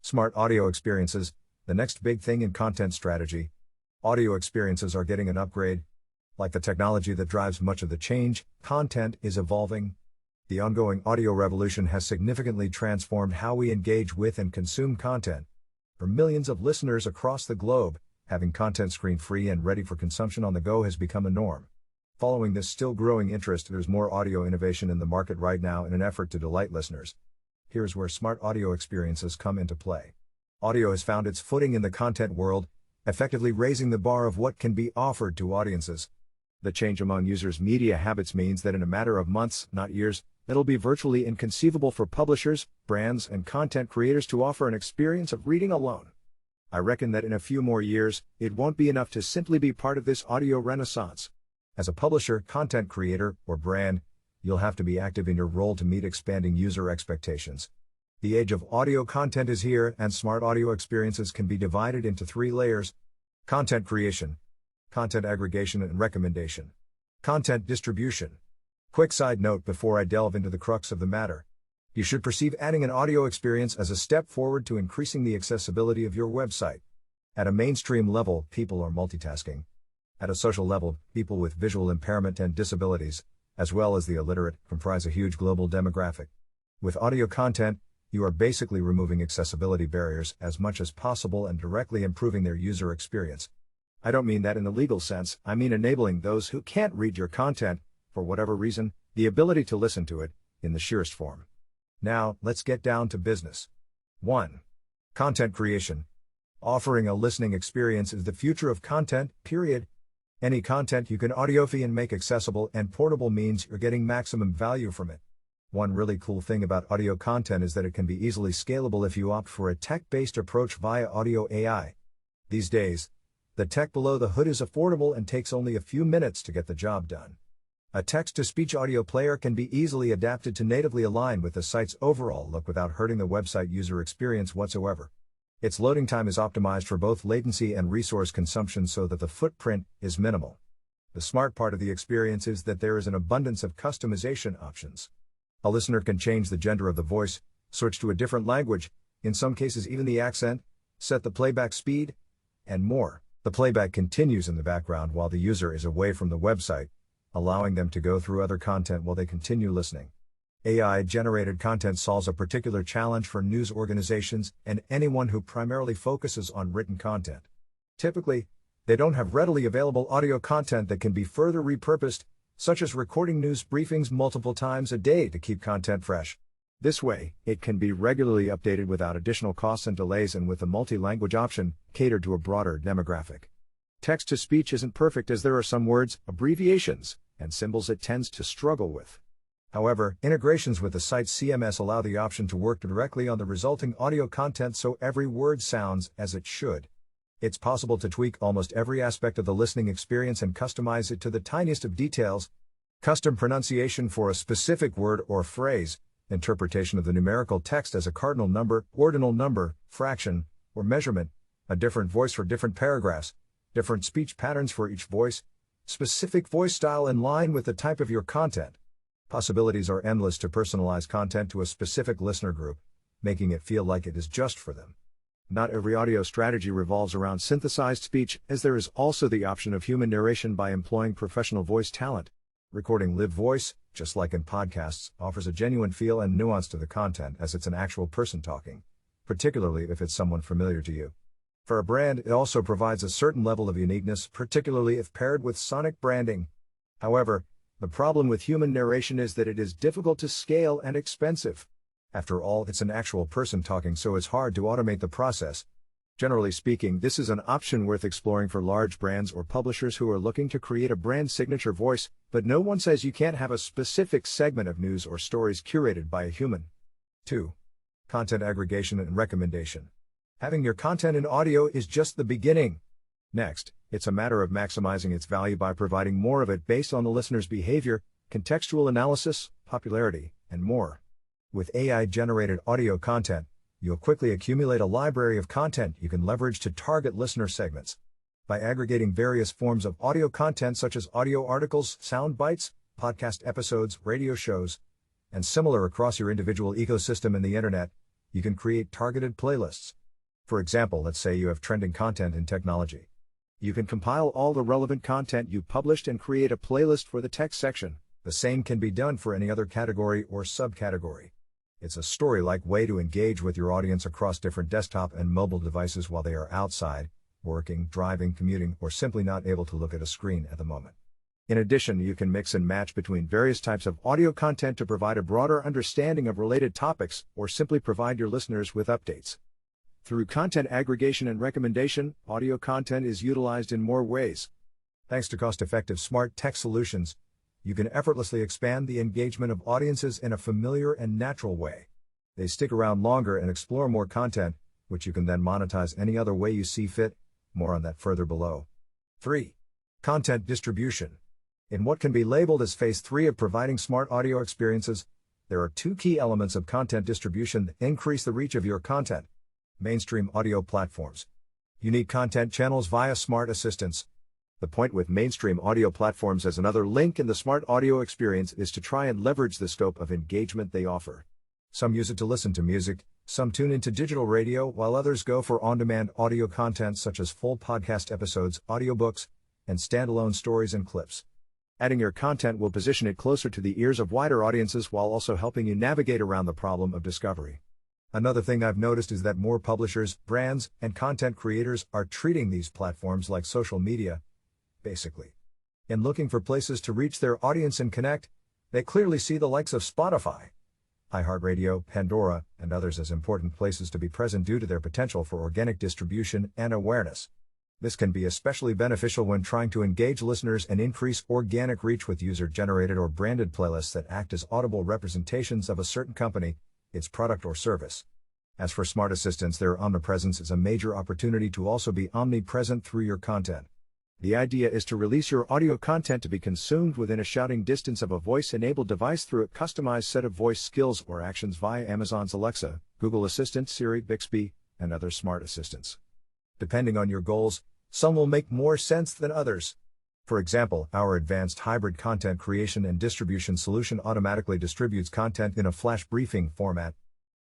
Smart audio experiences, the next big thing in content strategy. Audio experiences are getting an upgrade. Like the technology that drives much of the change, content is evolving. The ongoing audio revolution has significantly transformed how we engage with and consume content. For millions of listeners across the globe, having content screen-free and ready for consumption on the go has become a norm. Following this still growing interest, there's more audio innovation in the market right now in an effort to delight listeners. Here's where smart audio experiences come into play. Audio has found its footing in the content world, effectively raising the bar of what can be offered to audiences. The change among users' media habits means that in a matter of months, not years, it'll be virtually inconceivable for publishers, brands, and content creators to offer an experience of reading alone. I reckon that in a few more years, it won't be enough to simply be part of this audio renaissance. As a publisher, content creator, or brand, you'll have to be active in your role to meet expanding user expectations. The age of audio content is here, and smart audio experiences can be divided into 3 layers: content creation, content aggregation and recommendation, content distribution. Quick side note before I delve into the crux of the matter. You should perceive adding an audio experience as a step forward to increasing the accessibility of your website. At a mainstream level, people are multitasking. At a social level, people with visual impairment and disabilities, as well as the illiterate, comprise a huge global demographic. With audio content, you are basically removing accessibility barriers as much as possible and directly improving their user experience. I don't mean that in the legal sense, I mean enabling those who can't read your content, for whatever reason, the ability to listen to it, in the sheerest form. Now, let's get down to business. 1. Content creation. Offering a listening experience is the future of content, period. Any content you can audioify and make accessible and portable means you're getting maximum value from it. One really cool thing about audio content is that it can be easily scalable if you opt for a tech-based approach via audio AI. These days, the tech below the hood is affordable and takes only a few minutes to get the job done. A text-to-speech audio player can be easily adapted to natively align with the site's overall look without hurting the website user experience whatsoever. Its loading time is optimized for both latency and resource consumption so that the footprint is minimal. The smart part of the experience is that there is an abundance of customization options. A listener can change the gender of the voice, switch to a different language, in some cases even the accent, set the playback speed, and more. The playback continues in the background while the user is away from the website, allowing them to go through other content while they continue listening. AI-generated content solves a particular challenge for news organizations and anyone who primarily focuses on written content. Typically, they don't have readily available audio content that can be further repurposed, such as recording news briefings multiple times a day to keep content fresh. This way, it can be regularly updated without additional costs and delays, and with the multi-language option, catered to a broader demographic. Text-to-speech isn't perfect as there are some words, abbreviations, and symbols it tends to struggle with. However, integrations with the site's CMS allow the option to work directly on the resulting audio content so every word sounds as it should. It's possible to tweak almost every aspect of the listening experience and customize it to the tiniest of details. Custom pronunciation for a specific word or phrase, interpretation of the numerical text as a cardinal number, ordinal number, fraction, or measurement, a different voice for different paragraphs, different speech patterns for each voice, specific voice style in line with the type of your content. Possibilities are endless to personalize content to a specific listener group, making it feel like it is just for them. Not every audio strategy revolves around synthesized speech, as there is also the option of human narration by employing professional voice talent. Recording live voice, just like in podcasts, offers a genuine feel and nuance to the content as it's an actual person talking, particularly if it's someone familiar to you. For a brand, it also provides a certain level of uniqueness, particularly if paired with sonic branding. However, the problem with human narration is that it is difficult to scale and expensive. After all, it's an actual person talking, so it's hard to automate the process. Generally speaking, this is an option worth exploring for large brands or publishers who are looking to create a brand signature voice, but no one says you can't have a specific segment of news or stories curated by a human. 2. Content aggregation and recommendation. Having your content in audio is just the beginning. Next, it's a matter of maximizing its value by providing more of it based on the listener's behavior, contextual analysis, popularity, and more. With AI-generated audio content, you'll quickly accumulate a library of content you can leverage to target listener segments. By aggregating various forms of audio content such as audio articles, sound bites, podcast episodes, radio shows, and similar across your individual ecosystem in the internet, You can create targeted playlists. For example, let's say you have trending content in technology. You can compile all the relevant content you published and create a playlist for the tech section. The same can be done for any other category or subcategory. It's a story-like way to engage with your audience across different desktop and mobile devices while they are outside, working, driving, commuting, or simply not able to look at a screen at the moment. In addition, you can mix and match between various types of audio content to provide a broader understanding of related topics, or simply provide your listeners with updates. Through content aggregation and recommendation, audio content is utilized in more ways. Thanks to cost-effective smart tech solutions, you can effortlessly expand the engagement of audiences in a familiar and natural way. They stick around longer and explore more content, which you can then monetize any other way you see fit. More on that further below. 3. Content distribution. In what can be labeled as phase 3 of providing smart audio experiences, there are two key elements of content distribution that increase the reach of your content. Mainstream audio platforms. Unique content channels via smart assistants. The point with mainstream audio platforms as another link in the smart audio experience is to try and leverage the scope of engagement they offer. Some use it to listen to music, some tune into digital radio, while others go for on-demand audio content such as full podcast episodes, audiobooks, and standalone stories and clips. Adding your content will position it closer to the ears of wider audiences while also helping you navigate around the problem of discovery. Another thing I've noticed is that more publishers, brands, and content creators are treating these platforms like social media, basically. In looking for places to reach their audience and connect, they clearly see the likes of Spotify, iHeartRadio, Pandora, and others as important places to be present due to their potential for organic distribution and awareness. This can be especially beneficial when trying to engage listeners and increase organic reach with user-generated or branded playlists that act as audible representations of a certain company, its product or service. As for smart assistants, their omnipresence is a major opportunity to also be omnipresent through your content. The idea is to release your audio content to be consumed within a shouting distance of a voice-enabled device through a customized set of voice skills or actions via Amazon's Alexa, Google Assistant, Siri, Bixby, and other smart assistants. Depending on your goals, some will make more sense than others. For example, our advanced hybrid content creation and distribution solution automatically distributes content in a flash briefing format.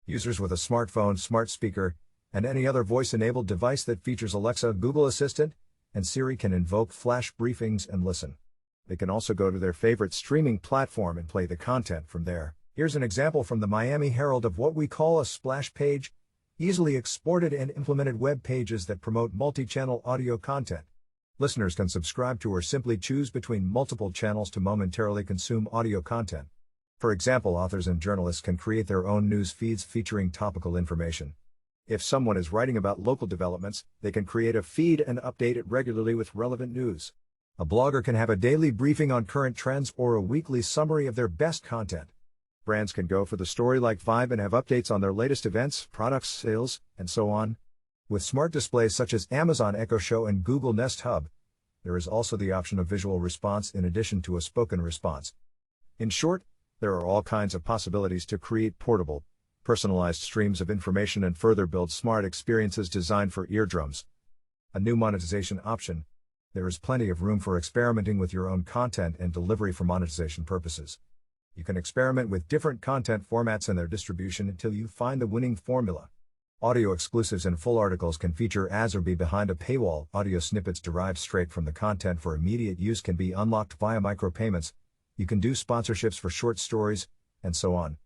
Users with a smartphone, smart speaker, and any other voice-enabled device that features Alexa, Google Assistant, and Siri can invoke flash briefings and listen. They can also go to their favorite streaming platform and play the content from there. Here's an example from the Miami Herald of what we call a splash page: easily exported and implemented web pages that promote multi-channel audio content. Listeners can subscribe to or simply choose between multiple channels to momentarily consume audio content. For example, authors and journalists can create their own news feeds featuring topical information. If someone is writing about local developments, they can create a feed and update it regularly with relevant news. A blogger can have a daily briefing on current trends or a weekly summary of their best content. Brands can go for the story-like vibe and have updates on their latest events, products, sales, and so on. With smart displays such as Amazon Echo Show and Google Nest Hub, there is also the option of visual response in addition to a spoken response. In short, there are all kinds of possibilities to create portable, personalized streams of information and further build smart experiences designed for eardrums. A new monetization option. There is plenty of room for experimenting with your own content and delivery for monetization purposes. You can experiment with different content formats and their distribution until you find the winning formula. Audio exclusives and full articles can feature ads or be behind a paywall. Audio snippets derived straight from the content for immediate use can be unlocked via micropayments. You can do sponsorships for short stories, and so on.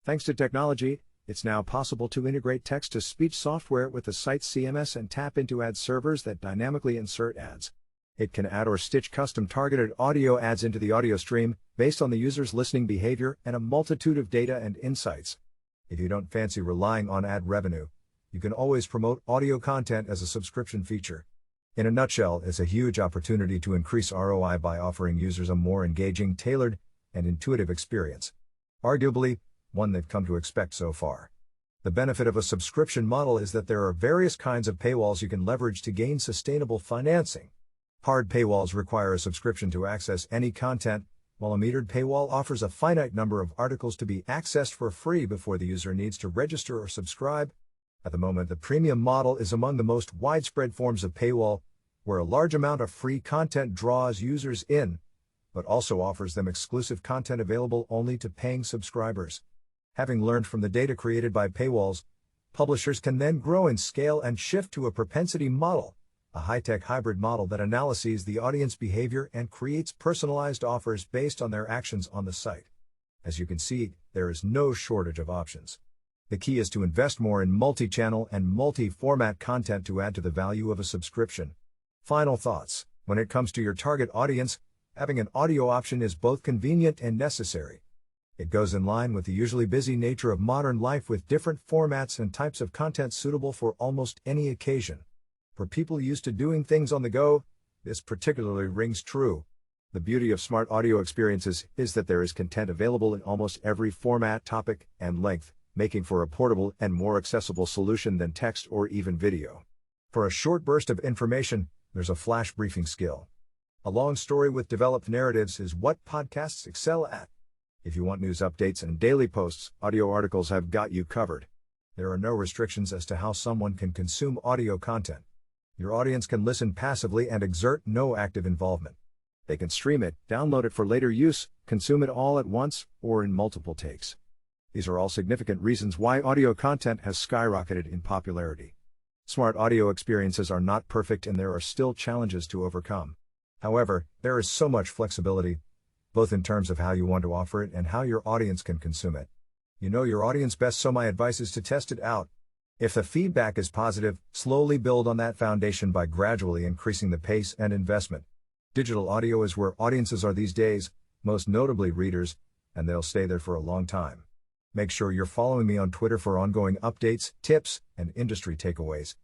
Thanks to technology, it's now possible to integrate text-to-speech software with the site's CMS and tap into ad servers that dynamically insert ads. It can add or stitch custom targeted audio ads into the audio stream, based on the user's listening behavior and a multitude of data and insights. If you don't fancy relying on ad revenue, you can always promote audio content as a subscription feature. In a nutshell, it's a huge opportunity to increase ROI by offering users a more engaging, tailored, and intuitive experience. Arguably, one they've come to expect so far. The benefit of a subscription model is that there are various kinds of paywalls you can leverage to gain sustainable financing. Hard paywalls require a subscription to access any content, while a metered paywall offers a finite number of articles to be accessed for free before the user needs to register or subscribe. At the moment, the premium model is among the most widespread forms of paywall, where a large amount of free content draws users in, but also offers them exclusive content available only to paying subscribers. Having learned from the data created by paywalls, Publishers can then grow in scale and shift to a propensity model, a high-tech hybrid model that analyzes the audience behavior and creates personalized offers based on their actions on the site. As you can see, there is no shortage of options. The key is to invest more in multi-channel and multi-format content to add to the value of a subscription. Final thoughts: when it comes to your target audience, having an audio option is both convenient and necessary. It goes in line with the usually busy nature of modern life with different formats and types of content suitable for almost any occasion. For people used to doing things on the go, this particularly rings true. The beauty of smart audio experiences is that there is content available in almost every format, topic, and length, making for a portable and more accessible solution than text or even video. For a short burst of information, there's a flash briefing skill. A long story with developed narratives is what podcasts excel at. If you want news updates and daily posts, audio articles have got you covered. There are no restrictions as to how someone can consume audio content. Your audience can listen passively and exert no active involvement. They can stream it, download it for later use, consume it all at once, or in multiple takes. These are all significant reasons why audio content has skyrocketed in popularity. Smart audio experiences are not perfect and there are still challenges to overcome. However, there is so much flexibility, both in terms of how you want to offer it and how your audience can consume it. You know your audience best, so my advice is to test it out. If the feedback is positive, slowly build on that foundation by gradually increasing the pace and investment. Digital audio is where audiences are these days, most notably readers, and they'll stay there for a long time. Make sure you're following me on Twitter for ongoing updates, tips, and industry takeaways.